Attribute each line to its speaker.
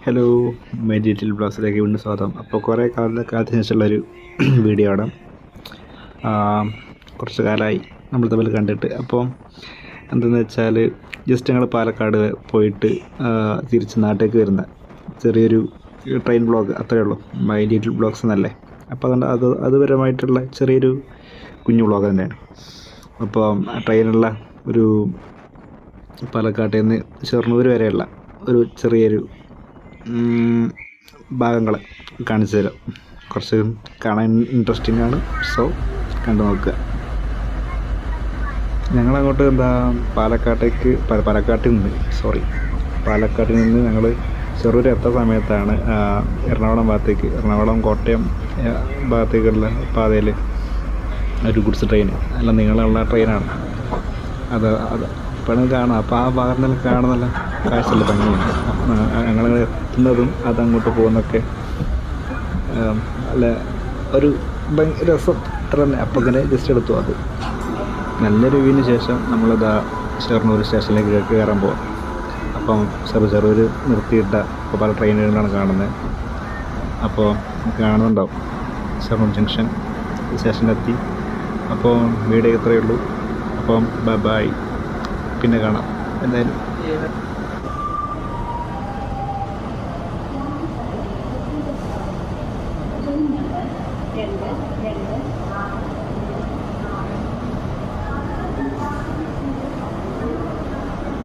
Speaker 1: Hello, my digital ബ്ലോഗ്സിലേക്ക് വീണ്ടും സ്വാഗതം. അപ്പോൾ കുറേ കാലത്തിന് ശേഷമുള്ളൊരു വീഡിയോ ആണ്. കുറച്ച് കാലമായി നമ്മൾ തമ്മിൽ കണ്ടിട്ട്. അപ്പോൾ എന്തെന്ന് വെച്ചാൽ ജസ്റ്റ് ഞങ്ങൾ പാലക്കാട് പോയിട്ട് തിരിച്ച് നാട്ടിലേക്ക് വരുന്ന ചെറിയൊരു ട്രെയിൻ ബ്ലോഗ്, അത്രയേ ഉള്ളൂ. മൈ ഡിജിറ്റൽ ബ്ലോഗ്സ് എന്നല്ലേ. അപ്പോൾ അതുകൊണ്ട് അതുപരമായിട്ടുള്ള ചെറിയൊരു കുഞ്ഞു ബ്ലോഗ് തന്നെയാണ്. അപ്പോൾ ട്രെയിനുള്ള ഒരു പാലക്കാട്ടിൽ നിന്ന് ഷൊർണൂർ വരെയുള്ള ഒരു ചെറിയൊരു ഭാഗങ്ങൾ കാണിച്ചു തരാം. കുറച്ച് കാണാൻ ഇൻട്രസ്റ്റിംഗ് ആണ്. സോ കണ്ടു നോക്കുക. ഞങ്ങളങ്ങോട്ട് പാലക്കാട്ടിൽ നിന്ന് ഞങ്ങൾ ചെറുപുര എത്തുന്ന സമയത്താണ് എറണാകുളം കോട്ടയം ഭാഗത്തേക്കുള്ള പാതയിൽ ഒരു ഗുഡ്സ് ട്രെയിൻ, നല്ല നീളമുള്ള ട്രെയിനാണ്. അത് ഇപ്പോഴും കാണാം. അപ്പോൾ ആ ഭാഗത്തെല്ലാം കാണുന്ന കാഴ്ചയുള്ള ഭംഗിയുണ്ട്. ഞങ്ങൾ എത്തുന്നതും അതങ്ങോട്ട് പോകുന്നതൊക്കെ അല്ല ഒരു രസം അത്ര തന്നെ. അപ്പോൾ ഇങ്ങനെ ജസ്റ്റ് എടുത്തു. അത് നല്ലൊരു വ്യൂവിന് ശേഷം നമ്മളിതാ ഷൊർണൂർ സ്റ്റേഷനിലേക്ക് കയറാൻ പോകാം. അപ്പം ചെറുപുര നിർത്തിയിട്ട ഇപ്പോൾ പല ട്രെയിനുകളാണ് കാണുന്നത്. അപ്പോൾ കാണുന്നുണ്ടാവും ഷൊർണൂർ ജംഗ്ഷൻ സ്റ്റേഷനിലെത്തി. അപ്പോൾ വീഡിയോ ഇത്രയേ ഉള്ളൂ. അപ്പം ബൈ, പിന്നെ കാണാം എന്തായാലും.